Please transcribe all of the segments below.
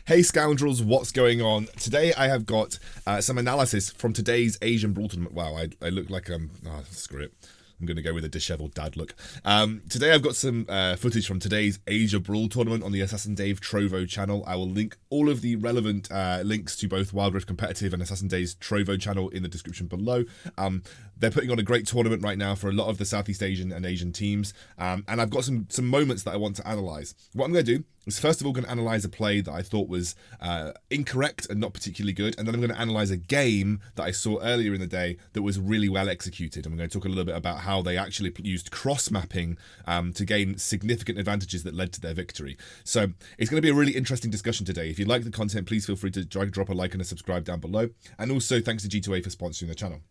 Hey scoundrels, what's going on? Today I have got some analysis from today's Asian Brawl tournament. Wow, I look like screw it. I'm going to go with a disheveled dad look. Today I've got some footage from today's Asia Brawl tournament on the Assassin Dave Trovo channel. I will link all of the relevant links to both Wild Rift Competitive and Assassin Dave's Trovo channel in the description below. They're putting on a great tournament right now for a lot of the Southeast Asian and Asian teams. And I've got some moments that I want to analyse. What I'm going to do is first of all going to analyse a play that I thought was incorrect and not particularly good. And then I'm going to analyse a game that I saw earlier in the day that was really well executed. And we're going to talk a little bit about how they actually used cross-mapping to gain significant advantages that led to their victory. So it's going to be a really interesting discussion today. If you like the content, please feel free to drop a like and a subscribe down below. And also thanks to G2A for sponsoring the channel.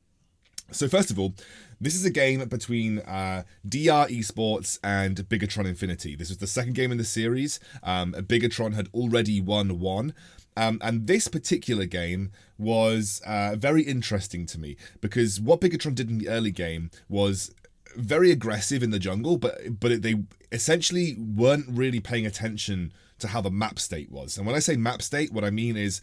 So first of all, this is a game between DR Esports and Bigetron Infinity. This was the second game in the series. Bigetron had already won one. And this particular game was very interesting to me because what Bigetron did in the early game was very aggressive in the jungle, but they essentially weren't really paying attention to how the map state was. And when I say map state, what I mean is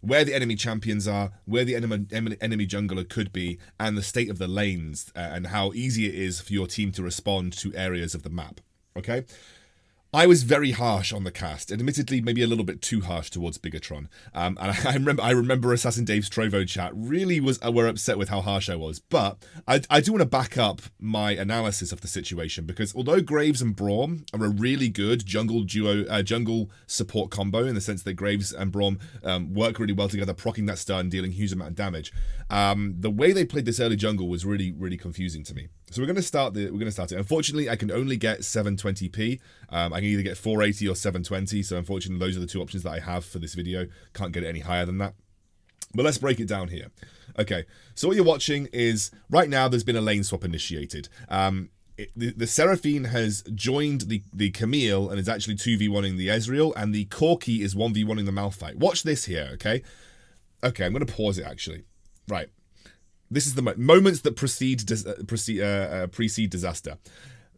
where the enemy champions are, where the enemy jungler could be, and the state of the lanes, and how easy it is for your team to respond to areas of the map. Okay? I was very harsh on the cast, admittedly maybe a little bit too harsh towards Bigetron. And I remember Assassin Dave's Trovo chat really were upset with how harsh I was. But I do want to back up my analysis of the situation because although Graves and Brawl are a really good jungle support combo in the sense that Graves and Brawl work really well together, proccing that stun, dealing huge amount of damage. The way they played this early jungle was really, really confusing to me. So we're going to start it. Unfortunately, I can only get 720p. I can either get 480 or 720. So unfortunately, those are the two options that I have for this video. Can't get it any higher than that. But let's break it down here. Okay, so what you're watching is right now there's been a lane swap initiated. The Seraphine has joined the Camille and is actually 2v1ing the Ezreal, and the Corki is 1v1ing the Malphite. Watch this here, okay? Okay, I'm going to pause it actually. Right. This is the moments that precede disaster.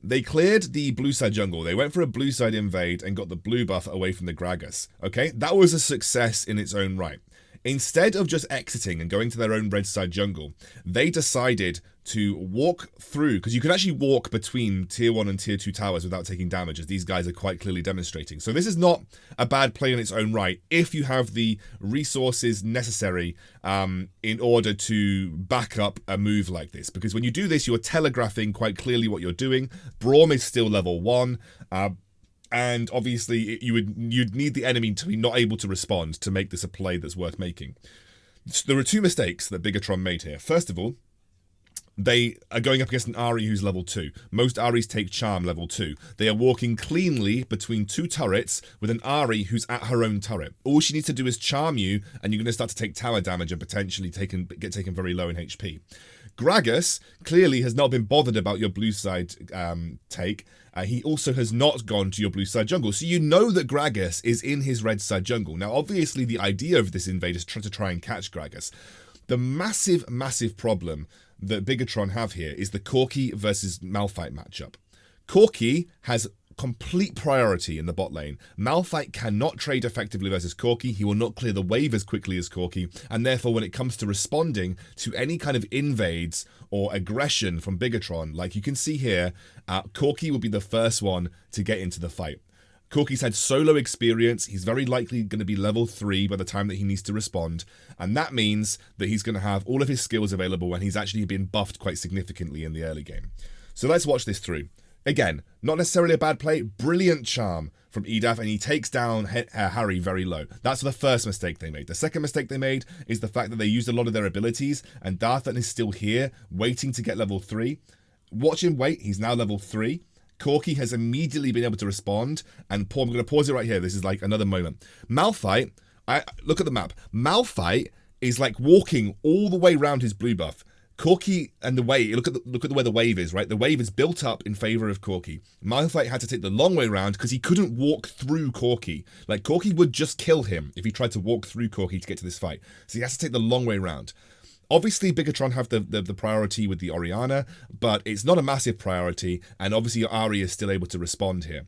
They cleared the blue side jungle. They went for a blue side invade and got the blue buff away from the Gragas. Okay, that was a success in its own right. Instead of just exiting and going to their own red side jungle, they decided to walk through, because you can actually walk between tier 1 and tier 2 towers without taking damage, as these guys are quite clearly demonstrating. So this is not a bad play in its own right if you have the resources necessary in order to back up a move like this. Because when you do this, you're telegraphing quite clearly what you're doing. Braum is still level 1. And obviously, you'd need the enemy to be not able to respond to make this a play that's worth making. So there are two mistakes that Bigetron made here. First of all, they are going up against an Ahri who's level 2. Most Ahris take Charm level 2. They are walking cleanly between two turrets with an Ahri who's at her own turret. All she needs to do is charm you, and you're going to start to take tower damage and potentially get taken very low in HP. Gragas clearly has not been bothered about your blue side take. He also has not gone to your blue side jungle. So you know that Gragas is in his red side jungle. Now, obviously, the idea of this invade is to try and catch Gragas. The massive, massive problem that Bigetron have here is the Corki versus Malphite matchup. Corki has complete priority in the bot lane. Malphite cannot trade effectively versus Corki. He will not clear the wave as quickly as Corki, and therefore when it comes to responding to any kind of invades or aggression from Bigetron, like you can see here, Corki will be the first one to get into the fight. Corki's had solo experience. He's very likely going to be level 3 by the time that he needs to respond. And that means that he's going to have all of his skills available when he's actually been buffed quite significantly in the early game. So let's watch this through. Again, not necessarily a bad play. Brilliant charm from Edaf, and he takes down Harry very low. That's the first mistake they made. The second mistake they made is the fact that they used a lot of their abilities, and Darthan is still here, waiting to get level 3. Watch him wait. He's now level 3. Corki has immediately been able to respond, and I'm going to pause it right here. This is like another moment. Malphite, look at the map. Malphite is like walking all the way around his blue buff. Corki and the wave, look at where the wave is, right? The wave is built up in favor of Corki. Malphite had to take the long way around because he couldn't walk through Corki. Like, Corki would just kill him if he tried to walk through Corki to get to this fight. So he has to take the long way around. Obviously, Bigetron have the priority with the Orianna, but it's not a massive priority, and obviously Ahri is still able to respond here.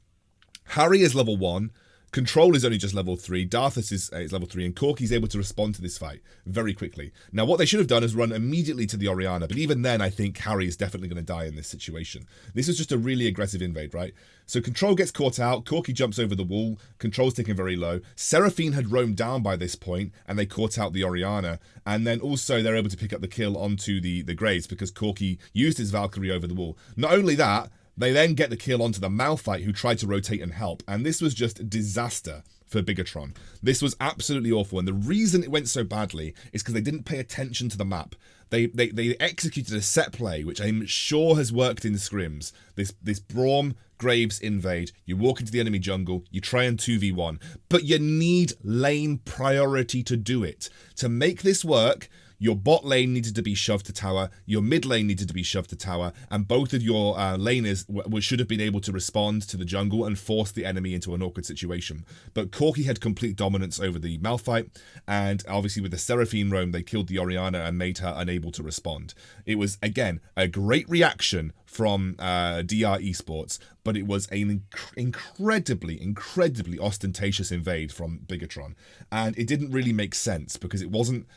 Harry is level 1. Control is only just level 3, Darthus is level 3, and Corki's able to respond to this fight very quickly. Now, what they should have done is run immediately to the Orianna, but even then, I think Harry is definitely going to die in this situation. This is just a really aggressive invade, right? So Control gets caught out, Corki jumps over the wall, Control's taken very low. Seraphine had roamed down by this point, and they caught out the Orianna, and then also they're able to pick up the kill onto the Graves because Corki used his Valkyrie over the wall. Not only that, they then get the kill onto the Malphite, who tried to rotate and help, and this was just a disaster for Bigetron. This was absolutely awful, and the reason it went so badly is because they didn't pay attention to the map. They executed a set play, which I'm sure has worked in scrims. This Braum Graves invade, you walk into the enemy jungle, you try and 2v1, but you need lane priority to do it. To make this work, your bot lane needed to be shoved to tower, your mid lane needed to be shoved to tower, and both of your laners should have been able to respond to the jungle and force the enemy into an awkward situation. But Corki had complete dominance over the Malphite, and obviously with the Seraphine roam, they killed the Orianna and made her unable to respond. It was, again, a great reaction from DR Esports, but it was an incredibly ostentatious invade from Bigetron, and it didn't really make sense because it wasn't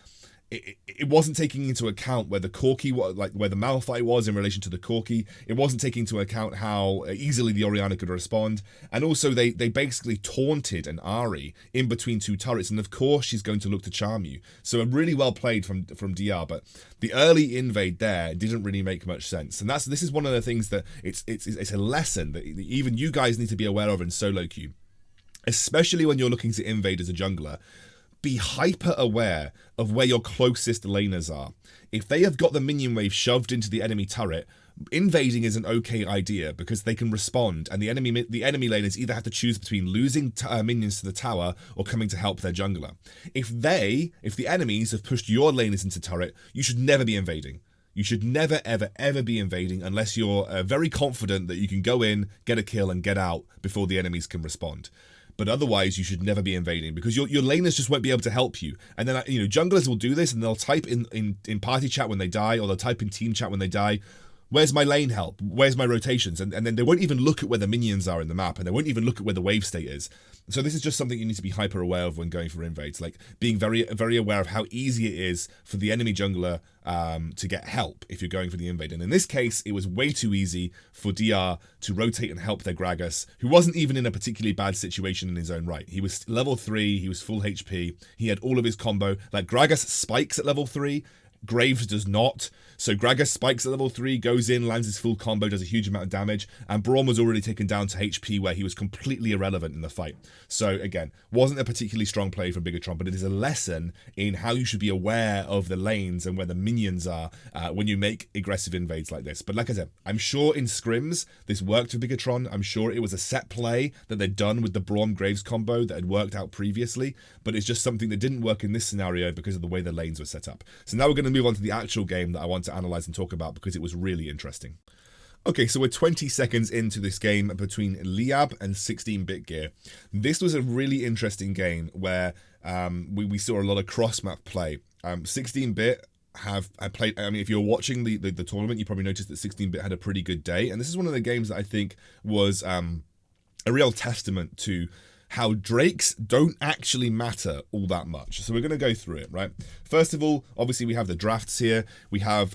taking into account where the Corki was, like where the Malphite was in relation to the Corki. It wasn't taking into account how easily the Orianna could respond. And also they basically taunted an Ahri in between two turrets. And of course she's going to look to charm you. So really well played from DR. But the early invade there didn't really make much sense. And this is one of the things that it's a lesson that even you guys need to be aware of in solo queue. Especially when you're looking to invade as a jungler. Be hyper aware of where your closest laners are. If they have got the minion wave shoved into the enemy turret, invading is an okay idea because they can respond, and the enemy laners either have to choose between losing minions to the tower or coming to help their jungler. If the enemies have pushed your laners into turret, you should never be invading. You should never, ever be invading unless you're very confident that you can go in, get a kill, and get out before the enemies can respond. But otherwise, you should never be invading because your laners just won't be able to help you. And then, junglers will do this and they'll type in party chat when they die, or they'll type in team chat when they die, where's my lane help? Where's my rotations? And then they won't even look at where the minions are in the map, and they won't even look at where the wave state is. So this is just something you need to be hyper aware of when going for invades, like being very, very aware of how easy it is for the enemy jungler to get help if you're going for the invade. And in this case, it was way too easy for DR to rotate and help their Gragas, who wasn't even in a particularly bad situation in his own right. He was level 3, he was full HP, he had all of his combo. Like, Gragas spikes at level 3, Graves does not. So Gragas spikes at level 3, goes in, lands his full combo, does a huge amount of damage, and Braum was already taken down to HP where he was completely irrelevant in the fight. So again, wasn't a particularly strong play from Bigetron, but it is a lesson in how you should be aware of the lanes and where the minions are when you make aggressive invades like this. But like I said, I'm sure in scrims this worked for Bigetron. I'm sure it was a set play that they'd done with the Braum Graves combo that had worked out previously, but it's just something that didn't work in this scenario because of the way the lanes were set up. So now we're going to move on to the actual game that I want to analyze and talk about because it was really interesting. Okay, so we're 20 seconds into this game between Liyab and 16-Bit Gear. This was a really interesting game where we saw a lot of cross-map play. 16-Bit played, I mean, if you're watching the tournament, you probably noticed that 16-Bit had a pretty good day. And this is one of the games that I think was a real testament to how Drakes don't actually matter all that much. So we're going to go through it, right? First of all, obviously we have the drafts here. We have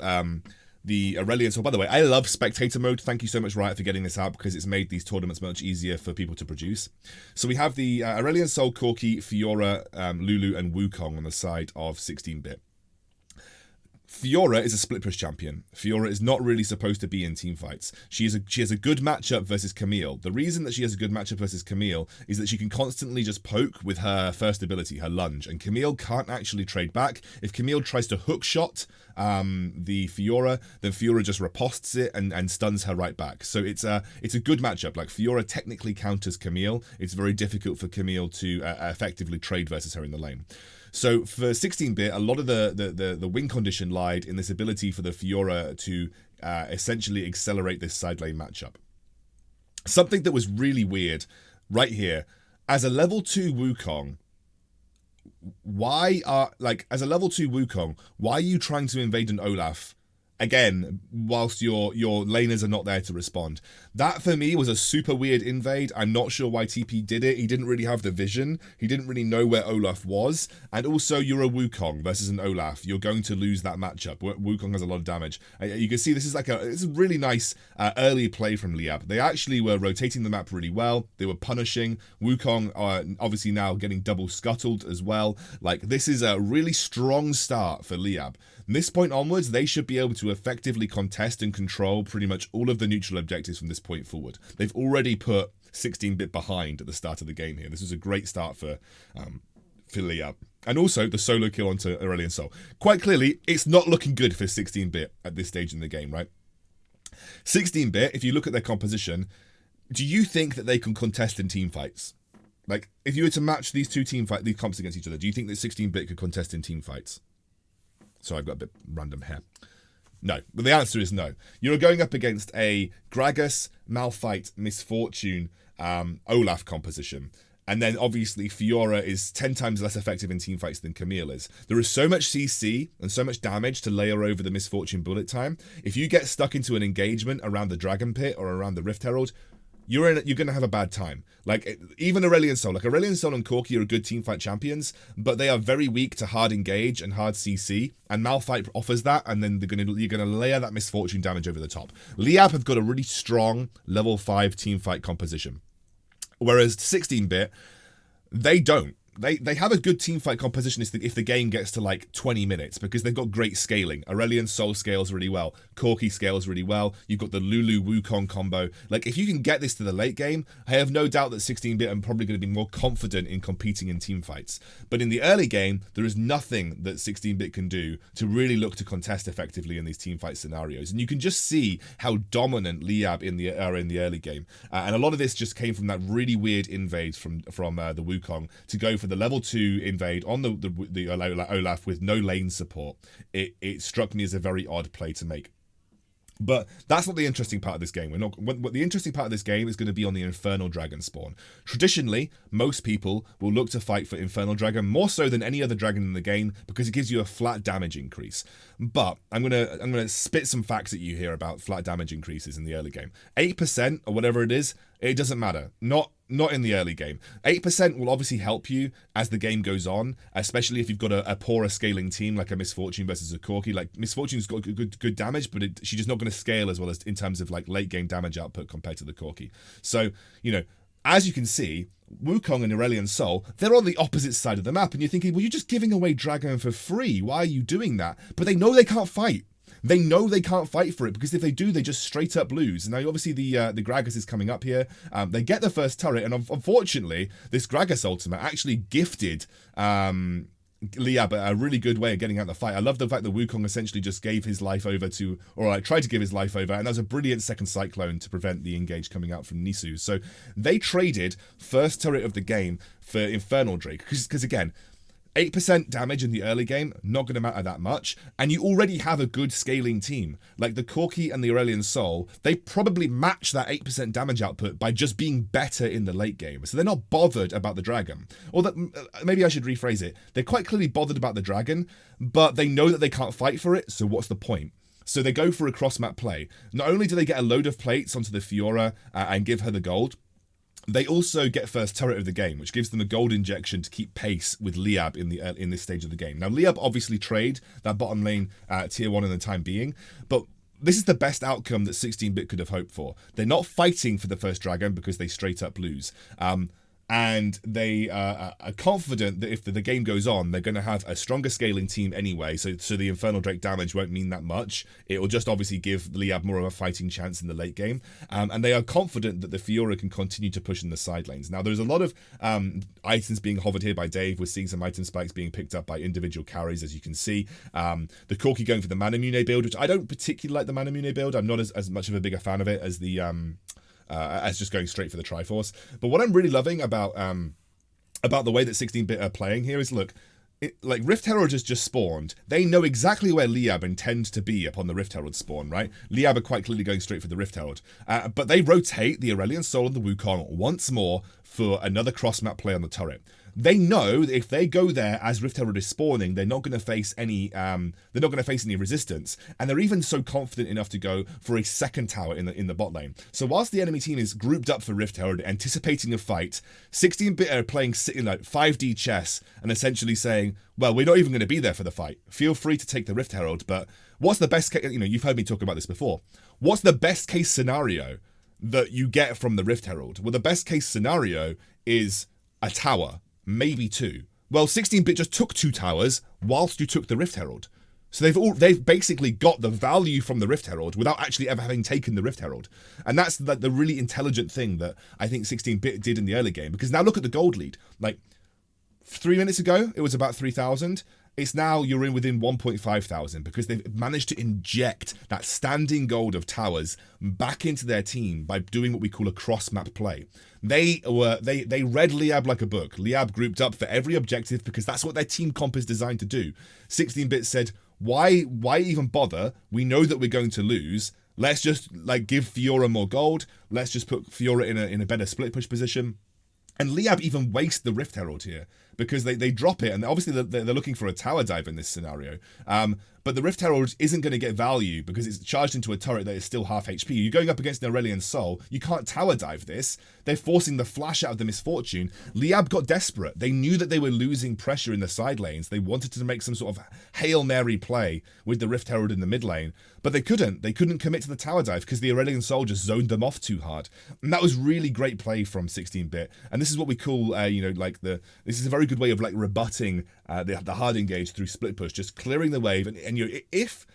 the Aurelian Soul. By the way, I love spectator mode. Thank you so much, Riot, for getting this out because it's made these tournaments much easier for people to produce. So we have the Aurelian Soul, Corki, Fiora, Lulu, and Wukong on the side of 16-Bit. Fiora is a split push champion. Fiora is not really supposed to be in team fights. She has a good matchup versus Camille. The reason that she has a good matchup versus Camille is that she can constantly just poke with her first ability, her lunge, and Camille can't actually trade back. If Camille tries to hook shot the Fiora, then Fiora just riposts it and stuns her right back. So it's a good matchup. Like, Fiora technically counters Camille. It's very difficult for Camille to effectively trade versus her in the lane. So for 16-Bit, a lot of the win condition lied in this ability for the Fiora to essentially accelerate this side lane matchup. Something that was really weird right here, as a level 2 Wukong, why are you trying to invade an Olaf again, whilst your laners are not there to respond. That, for me, was a super weird invade. I'm not sure why TP did it. He didn't really have the vision. He didn't really know where Olaf was. And also, you're a Wukong versus an Olaf. You're going to lose that matchup. Wukong has a lot of damage. You can see this is it's a really nice early play from Liyab. They actually were rotating the map really well. They were punishing. Wukong are obviously now getting double scuttled as well. Like, this is a really strong start for Liyab. From this point onwards, they should be able to effectively contest and control pretty much all of the neutral objectives from this point forward. They've already put 16-bit behind at the start of the game here. This was a great start for Liyab. And also the solo kill onto Aurelion Sol. Quite clearly, it's not looking good for 16-bit at this stage in the game, right? 16-bit, if you look at their composition, do you think that they can contest in team fights? Like, if you were to match these two these comps against each other, do you think that 16-bit could contest in team fights? Sorry, I've got a bit random here. No, but the answer is no. You're going up against a Gragas, Malphite, Misfortune, Olaf composition. And then obviously Fiora is 10 times less effective in teamfights than Camille is. There is so much CC and so much damage to layer over the Misfortune bullet time. If you get stuck into an engagement around the Dragon Pit or around the Rift Herald, you're going to have a bad time. Like, even Aurelion Sol. Like, Aurelion Sol and Corki are good teamfight champions, but they are very weak to hard engage and hard CC, and Malphite offers that, and then you're going to layer that Misfortune damage over the top. Liyab have got a really strong level 5 teamfight composition, whereas 16-bit, they don't. They have a good teamfight composition if the game gets to like 20 minutes, because they've got great scaling. Aurelion Sol scales really well. Corki scales really well. You've got the Lulu Wukong combo. Like, if you can get this to the late game, I have no doubt that 16-bit are probably going to be more confident in competing in teamfights. But in the early game, there is nothing that 16-bit can do to really look to contest effectively in these teamfight scenarios. And you can just see how dominant Liyab are in the early game. And a lot of this just came from that really weird invade from the Wukong to go for the level 2 invade on the Olaf with no lane support. It struck me as a very odd play to make. But that's not the interesting part of this game. What the interesting part of this game is going to be on the Infernal Dragon spawn. Traditionally, most people will look to fight for Infernal Dragon more so than any other dragon in the game, because it gives you a flat damage increase. But I'm gonna spit some facts at you here about flat damage increases in the early game. 8% or whatever it is, it doesn't matter. Not in the early game. 8% will obviously help you as the game goes on, especially if you've got a poorer scaling team like a Misfortune versus a Corki. Like, Misfortune's got good damage, but she's just not going to scale as well as in terms of like late game damage output compared to the Corki. So, as you can see, Wukong and Aurelion Sol, they're on the opposite side of the map, and you're thinking, well, you're just giving away Dragon for free. Why are you doing that? But they know they can't fight. They know they can't fight for it, because if they do, they just straight up lose. Now, obviously, the Gragas is coming up here. They get the first turret, and unfortunately, this Gragas ultimate actually gifted Liyab a really good way of getting out the fight. I love the fact that Wukong essentially just gave his life over to, or like, tried to give his life over, and that was a brilliant second Cyclone to prevent the engage coming out from Nisu. So they traded first turret of the game for Infernal Drake, because again, 8% damage in the early game, not going to matter that much, and you already have a good scaling team. Like the Corki and the Aurelion Sol, they probably match that 8% damage output by just being better in the late game. So they're not bothered about the dragon. Or maybe I should rephrase it. They're quite clearly bothered about the dragon, but they know that they can't fight for it, so what's the point? So they go for a cross-map play. Not only do they get a load of plates onto the Fiora and give her the gold, they also get first turret of the game, which gives them a gold injection to keep pace with Liyab in this stage of the game. Now, Liyab obviously trade that bottom lane tier 1 in the time being, but this is the best outcome that 16-bit could have hoped for. They're not fighting for the first dragon because they straight up lose. And they are confident that if the game goes on, they're going to have a stronger scaling team anyway, so the Infernal Drake damage won't mean that much. It will just obviously give Liyab more of a fighting chance in the late game, and they are confident that the Fiora can continue to push in the side lanes. Now, there's a lot of items being hovered here by Dave. We're seeing some item spikes being picked up by individual carries, as you can see. The Corki going for the Manamune build, which I don't particularly like the Manamune build. I'm not as much of a bigger fan of it as the as just going straight for the Triforce. But what I'm really loving about the way that 16-bit are playing here is, look, like Rift Herald has just spawned. They know exactly where Liyab intends to be upon the Rift Herald spawn, right? Liyab are quite clearly going straight for the Rift Herald. But they rotate the Aurelion Sol and the Wukong once more for another cross-map play on the turret. They know that if they go there as Rift Herald is spawning, they're not going to face any resistance, and they're even so confident enough to go for a second tower in the bot lane. So whilst the enemy team is grouped up for Rift Herald, anticipating a fight, 16-bit are playing like 5D chess and essentially saying, well, we're not even going to be there for the fight. Feel free to take the Rift Herald, but what's the best case? You've heard me talk about this before. What's the best case scenario that you get from the Rift Herald? Well, the best case scenario is a tower, maybe 2. Well, 16-bit just took 2 towers whilst you took the Rift Herald. So they've basically got the value from the Rift Herald without actually ever having taken the Rift Herald. And that's the really intelligent thing that I think 16-bit did in the early game. Because now look at the gold lead. Like 3 minutes ago, it was about 3,000. It's now you're in within 1,500 because they've managed to inject that standing gold of towers back into their team by doing what we call a cross-map play. They read Liyab like a book. Liyab grouped up for every objective because that's what their team comp is designed to do. 16-bit said, why even bother? We know that we're going to lose. Let's just give Fiora more gold. Let's just put Fiora in a better split push position. And Liyab even waste the Rift Herald here because they drop it, and obviously they're looking for a tower dive in this scenario. But the Rift Herald isn't going to get value because it's charged into a turret that is still half HP. You're going up against an Aurelion Soul. You can't tower dive this. They're forcing the flash out of the Misfortune. Liyab got desperate. They knew that they were losing pressure in the side lanes. They wanted to make some sort of Hail Mary play with the Rift Herald in the mid lane, but they couldn't. They couldn't commit to the tower dive because the Aurelion Soul just zoned them off too hard. And that was really great play from 16-bit. And this is what we call, this is a very good way of rebutting the hard engage through split push, just clearing the wave. And if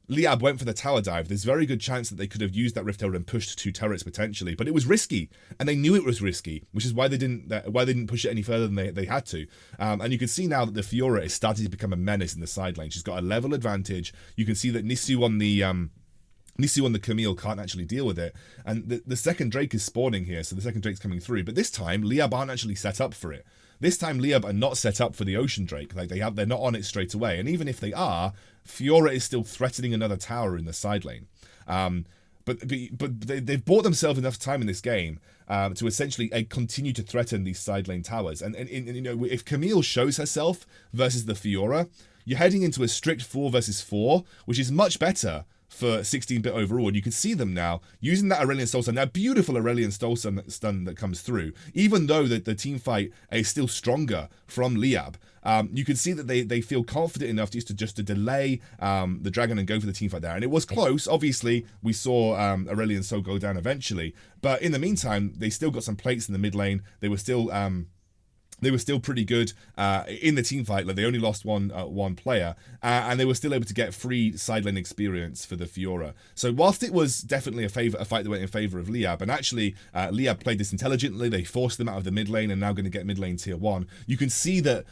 Liyab went for the tower dive, there's a very good chance that they could have used that Rift Herald and pushed 2 turrets potentially, but it was risky, and they knew it was risky, which is why they didn't push it any further than they had to. And you can see now that the Fiora is starting to become a menace in the side lane. She's got a level advantage. You can see that Nisu on the Camille can't actually deal with it, and the second Drake is spawning here, so the second Drake's coming through. But this time, Liyab aren't actually set up for it. This time, Liyab are not set up for the Ocean Drake. They're not on it straight away. And even if they are, Fiora is still threatening another tower in the side lane. But they've bought themselves enough time in this game to essentially continue to threaten these side lane towers. And if Camille shows herself versus the Fiora, you're heading into a strict 4 versus 4, which is much better for 16-bit overall, and you can see them now using that Aurelion Soul Stun, that beautiful Aurelion Soul Stun that comes through. Even though the team fight is still stronger from Liyab, you can see that they feel confident enough just to delay the dragon and go for the team fight there. And it was close. Obviously, we saw Aurelion Soul go down eventually, but in the meantime, they still got some plates in the mid lane. They were still pretty good in the team fight. They only lost one player, and they were still able to get free side lane experience for the Fiora. So whilst it was definitely a fight that went in favor of Liyab, and actually Liyab played this intelligently, they forced them out of the mid lane and now going to get mid lane tier 1. You can see that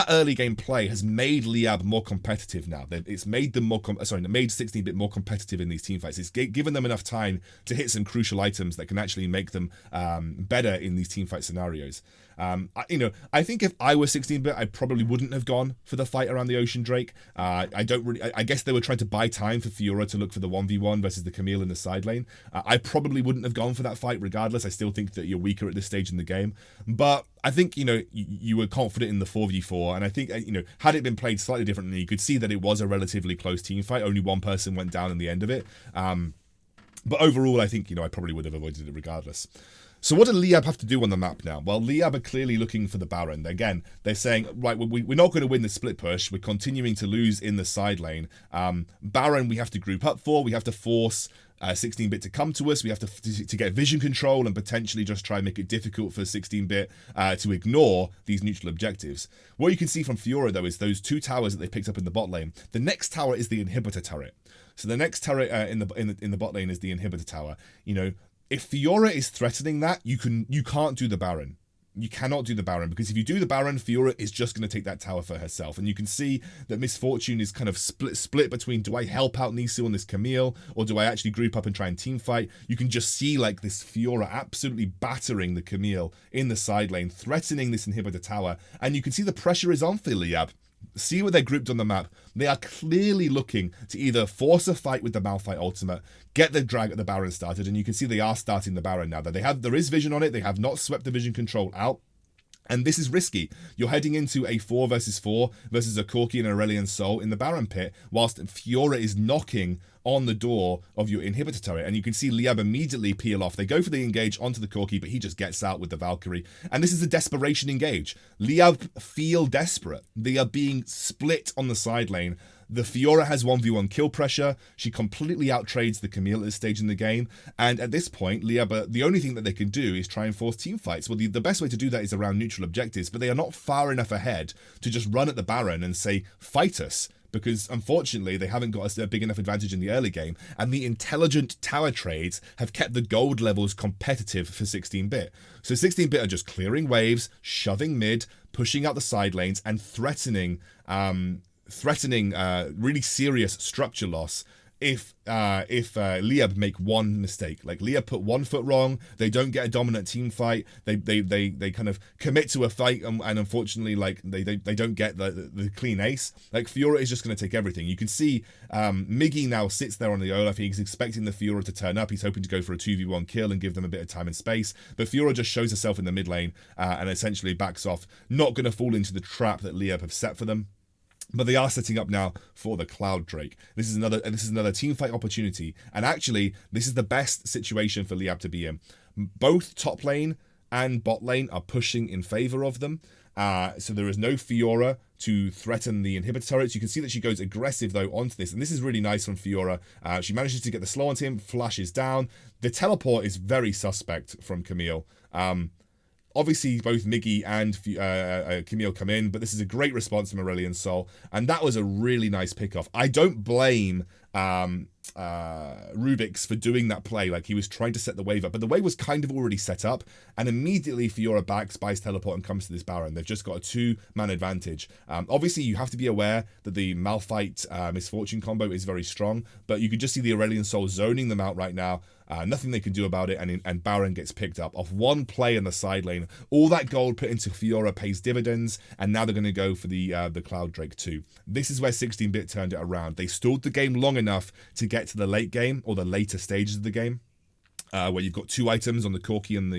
early game play has made Liyab more competitive now. It's made them made 16-bit more competitive in these team fights. It's given them enough time to hit some crucial items that can actually make them better in these team fight scenarios. I think if I were 16-bit, I probably wouldn't have gone for the fight around the Ocean Drake. I guess they were trying to buy time for Fiora to look for the 1v1 versus the Camille in the side lane. I probably wouldn't have gone for that fight regardless. I still think that you're weaker at this stage in the game. But I think, you were confident in the 4v4, and I think, had it been played slightly differently, you could see that it was a relatively close team fight. Only one person went down in the end of it. But overall, I think, I probably would have avoided it regardless. So what do Liyab have to do on the map now? Well, Liyab are clearly looking for the Baron. Again, they're saying, right, we're not going to win the split push. We're continuing to lose in the side lane. Baron, we have to group up for. We have to force 16-bit to come to us. We have to get vision control and potentially just try and make it difficult for 16-bit to ignore these neutral objectives. What you can see from Fiora, though, is those 2 towers that they picked up in the bot lane. The next tower is the inhibitor turret. So the next turret in the bot lane is the inhibitor tower. If Fiora is threatening that, you can't do the Baron. You cannot do the Baron, because if you do the Baron, Fiora is just going to take that tower for herself. And you can see that Misfortune is kind of split between, do I help out Nisu on this Camille, or do I actually group up and try and team fight? You can just see this Fiora absolutely battering the Camille in the side lane, threatening this inhibitor tower. And you can see the pressure is on for Liyab. See where they're grouped on the map. They are clearly looking to either force a fight with the Malphite ultimate, get the drag at the Baron started, and you can see they are starting the Baron now. There is vision on it. They have not swept the vision control out. And this is risky. You're heading into a 4 versus 4 versus a Corki and Aurelion Sol in the Baron pit, whilst Fiora is knocking on the door of your inhibitor turret. And you can see Liyab immediately peel off. They go for the engage onto the Corki, but he just gets out with the Valkyrie. And this is a desperation engage. Liyab feel desperate. They are being split on the side lane. The Fiora has 1v1 kill pressure. She completely outtrades the Camille at this stage in the game. And at this point, Liyab, the only thing that they can do is try and force team fights. Well, the best way to do that is around neutral objectives, but they are not far enough ahead to just run at the Baron and say, fight us. Because unfortunately, they haven't got a big enough advantage in the early game. And the intelligent tower trades have kept the gold levels competitive for 16-bit. So 16-bit are just clearing waves, shoving mid, pushing out the side lanes, and threatening really serious structure loss if Liyab make one mistake. Like Liyab put 1 foot wrong, they don't get a dominant team fight, they kind of commit to a fight, and unfortunately like they don't get the clean ace. Like Fiora is just going to take everything. You can see Miggy now sits there on the Olaf. He's expecting the Fiora to turn up. He's hoping to go for a 2v1 kill and give them a bit of time and space, but Fiora just shows herself in the mid lane and essentially backs off, not going to fall into the trap that Liyab have set for them. But they are setting up now for the Cloud Drake. This is another team fight opportunity. And actually, this is the best situation for Liyab to be in. Both top lane and bot lane are pushing in favor of them. So there is no Fiora to threaten the inhibitor turrets. You can see that she goes aggressive, though, onto this. And this is really nice from Fiora. She manages to get the slow onto him, flashes down. The teleport is very suspect from Camille. Obviously, both Miggy and Camille come in, but this is a great response from Aurelion Sol, and that was a really nice pickoff. I don't blame Rubik's for doing that play. Like, he was trying to set the wave up, but the wave was kind of already set up, and immediately Fiora backs, buys teleport, and comes to this Baron. They've just got a 2-man advantage. Obviously, you have to be aware that the Malphite Misfortune combo is very strong, but you can just see the Aurelion Sol zoning them out right now. Nothing they can do about it, and Baron gets picked up off one play in the side lane. All that gold put into Fiora pays dividends, and now they're going to go for the Cloud Drake 2. This is where 16-bit turned it around. They stalled the game long enough to get to the late game, or the later stages of the game, where you've got 2 items on the Corki and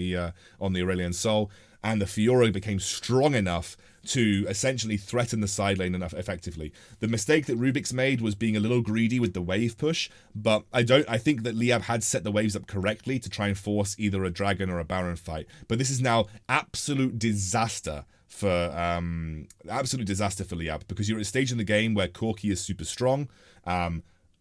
on the Aurelion Sol, and the Fiora became strong enough to essentially threaten the side lane enough effectively. The mistake that Rubik's made was being a little greedy with the wave push, but I think that Liyab had set the waves up correctly to try and force either a dragon or a Baron fight. But this is now absolute disaster for Liyab, because you're at a stage in the game where Corki is super strong.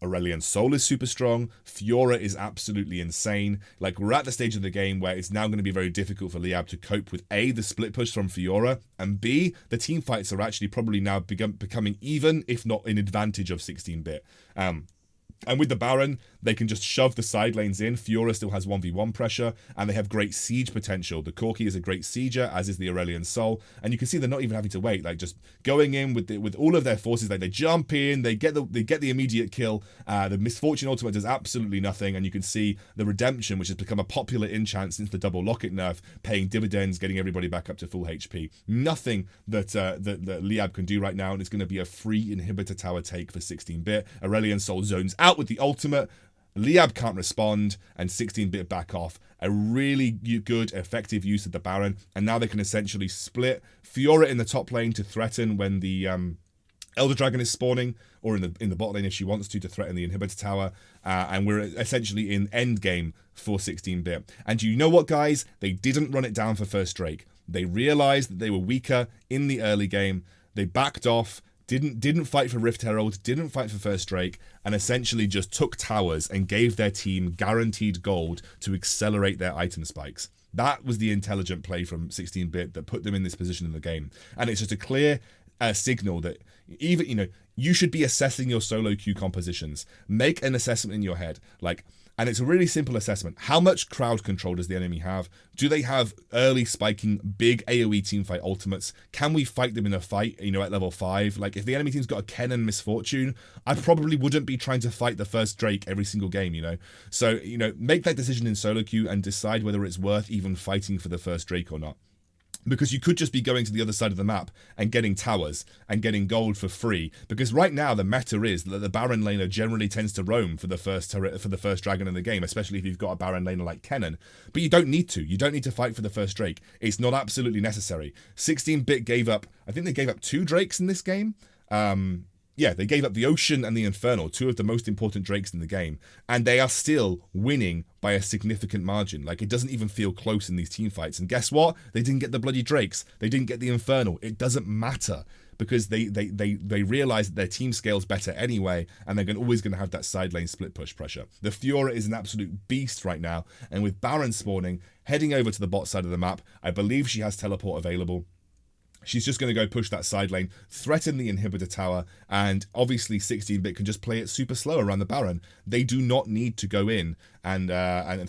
Aurelion Sol is super strong. Fiora is absolutely insane. Like, we're at the stage of the game where it's now going to be very difficult for Liyab to cope with A, the split push from Fiora, and B, the team fights are actually probably now becoming even, if not in advantage of 16-bit. And with the Baron, they can just shove the side lanes in. Fiora still has 1v1 pressure, and they have great siege potential. The Corki is a great sieger, as is the Aurelion Sol. And you can see they're not even having to wait. Like, just going in with all of their forces. Like, they jump in, they get the immediate kill. The Misfortune ultimate does absolutely nothing, and you can see the Redemption, which has become a popular enchant since the double locket nerf, paying dividends, getting everybody back up to full HP. Nothing that Liyab can do right now, and it's going to be a free inhibitor tower take for 16-bit. Aurelion Sol zones out with the ultimate. Liyab can't respond, and 16-bit back off. A really good, effective use of the Baron, and now they can essentially split Fiora in the top lane to threaten when the Elder Dragon is spawning, or in the bot lane if she wants to threaten the inhibitor tower, and we're essentially in end game for 16-bit. And you know what, guys? They didn't run it down for first Drake. They realized that they were weaker in the early game. They backed off. Didn't fight for Rift Herald, didn't fight for First Drake, and essentially just took towers and gave their team guaranteed gold to accelerate their item spikes. That was the intelligent play from 16-bit that put them in this position in the game. And it's just a clear signal that even, you should be assessing your solo queue compositions. Make an assessment in your head. And it's a really simple assessment. How much crowd control does the enemy have? Do they have early spiking big AoE teamfight ultimates? Can we fight them in a fight, at level 5? Like, if the enemy team's got a Ken and Misfortune, I probably wouldn't be trying to fight the first Drake every single game, So, make that decision in solo queue and decide whether it's worth even fighting for the first Drake or not. because you could just be going to the other side of the map and getting towers and getting gold for free. Because right now the meta is that the Baron laner generally tends to roam for the first dragon in the game, especially if you've got a Baron laner like Kennen. But you don't need to. You don't need to fight for the first Drake. It's not absolutely necessary. 16-bit gave up, I think they gave up 2 Drakes in this game. Yeah, they gave up the Ocean and the Infernal, 2 of the most important Drakes in the game, and they are still winning by a significant margin. Like, it doesn't even feel close in these team fights. And guess what? They didn't get the bloody Drakes. They didn't get the Infernal. It doesn't matter, because they realize that their team scales better anyway, and they're always going to have that side lane split push pressure. The Fiora is an absolute beast right now, and with Baron spawning, heading over to the bot side of the map, I believe she has teleport available. She's just going to go push that side lane, threaten the inhibitor tower, and obviously 16-bit can just play it super slow around the Baron. They do not need to go in and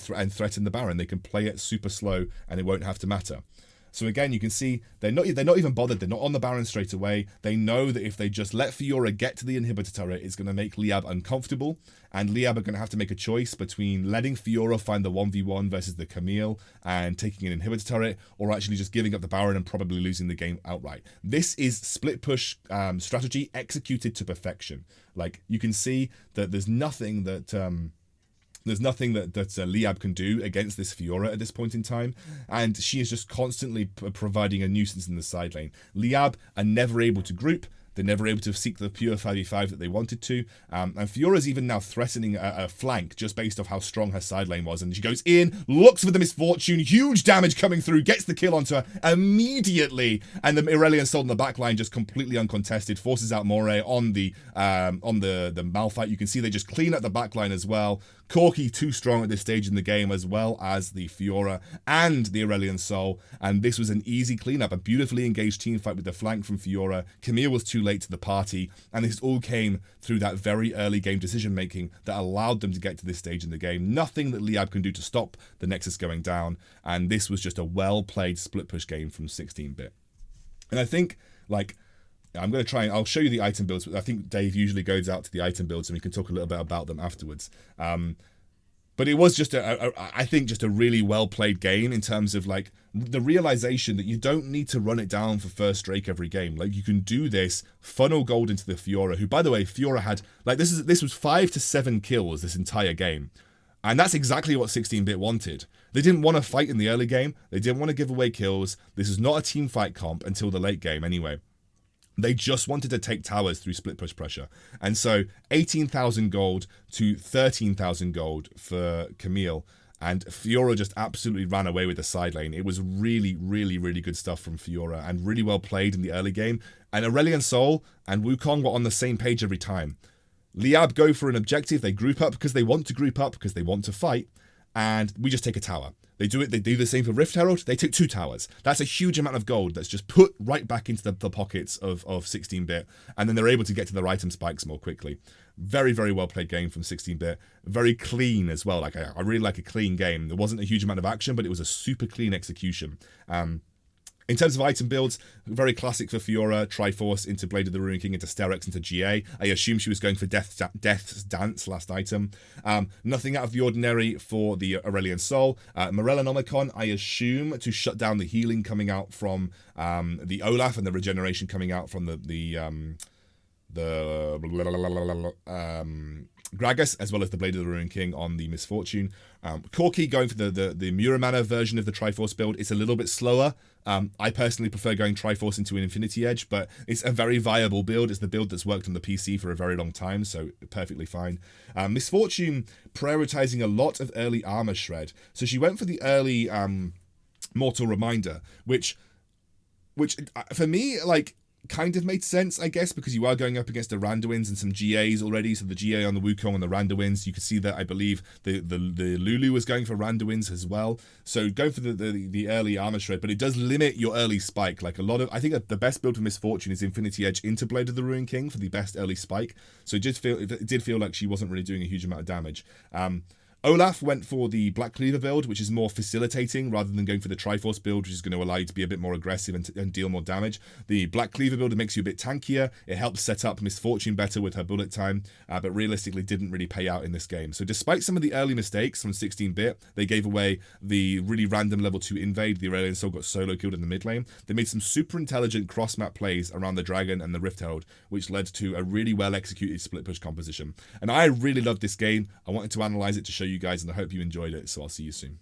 threaten the Baron. They can play it super slow, and it won't have to matter. So again, you can see they're not even bothered. They're not on the Baron straight away. They know that if they just let Fiora get to the inhibitor turret, it's going to make Liyab uncomfortable. And Liyab are going to have to make a choice between letting Fiora find the 1v1 versus the Camille and taking an inhibitor turret, or actually just giving up the Baron and probably losing the game outright. This is split push strategy executed to perfection. Like, you can see that there's nothing that Liyab can do against this Fiora at this point in time, and she is just constantly providing a nuisance in the side lane. Liyab are never able to group. They're never able to seek the pure 5v5 that they wanted to. And Fiora's even now threatening a flank just based off how strong her side lane was. And she goes in, looks for the Misfortune, huge damage coming through, gets the kill onto her immediately. And the Aurelion Sol in the backline just completely uncontested, forces out Moray on the Malphite. You can see they just clean up the backline as well. Corki too strong at this stage in the game, as well as the Fiora and the Aurelion Sol, and this was an easy cleanup, a beautifully engaged team fight with the flank from Fiora. Camille was too late to the party, and this all came through that very early game decision making that allowed them to get to this stage in the game. Nothing that Liyab can do to stop the Nexus going down, and this was just a well-played split push game from 16-bit. And I think, like, I'm going to try and I'll show you the item builds. I think Dave usually goes out to the item builds and we can talk a little bit about them afterwards. But it was just I think just a really well played game in terms of like the realization that you don't need to run it down for first Drake every game. Like, you can do this, funnel gold into the Fiora, who, by the way, Fiora had, like, this was 5 to 7 kills this entire game. And that's exactly what 16-bit wanted. They didn't want to fight in the early game. They didn't want to give away kills. This is not a team fight comp until the late game anyway. They just wanted to take towers through split push pressure. And so 18,000 gold to 13,000 gold for Camille. And Fiora just absolutely ran away with the side lane. It was really, really, really good stuff from Fiora and really well played in the early game. And Aurelion Sol and Wukong were on the same page every time. Liyab go for an objective. They group up because they want to group up, because they want to fight. And we just take a tower. They do the same for Rift Herald. They take 2 towers. That's a huge amount of gold that's just put right back into the pockets of 16-bit, and then they're able to get to their item spikes more quickly. Very, very well played game from 16-bit. Very clean as well. Like, I really like a clean game. There wasn't a huge amount of action, but it was a super clean execution. In terms of item builds, very classic for Fiora, Triforce into Blade of the Ruined King, into Sterex, into GA. I assume she was going for Death's Dance last item. Nothing out of the ordinary for the Aurelion Sol. Morellonomicon, I assume, to shut down the healing coming out from the Olaf and the regeneration coming out from the Gragas, as well as the Blade of the Ruined King on the Misfortune. Corki going for the Muramana version of the Triforce build. It's a little bit slower. I personally prefer going Triforce into an Infinity Edge, but it's a very viable build. It's the build that's worked on the PC for a very long time, so perfectly fine. Misfortune prioritizing a lot of early armor shred. So she went for the early Mortal Reminder, which for me, like, kind of made sense, I guess, because you are going up against the Randuins and some GAs already. So the GA on the Wukong and the Randuins, you could see that I believe the Lulu was going for Randuins as well. So go for the early armor shred, but it does limit your early spike. Like, I think that the best build for Misfortune is Infinity Edge into Blade of the Ruined King for the best early spike. So it did feel like she wasn't really doing a huge amount of damage. Olaf went for the Black Cleaver build, which is more facilitating rather than going for the Triforce build, which is going to allow you to be a bit more aggressive and deal more damage. The Black Cleaver build makes you a bit tankier. It helps set up Misfortune better with her bullet time, but realistically didn't really pay out in this game. So despite some of the early mistakes from 16-bit, they gave away the really random level 2 invade. The Aurelion Soul got solo killed in the mid lane. They made some super intelligent cross-map plays around the Dragon and the Rift Herald, which led to a really well-executed split push composition. And I really loved this game. I wanted to analyze it to show you guys, and I hope you enjoyed it, so I'll see you soon.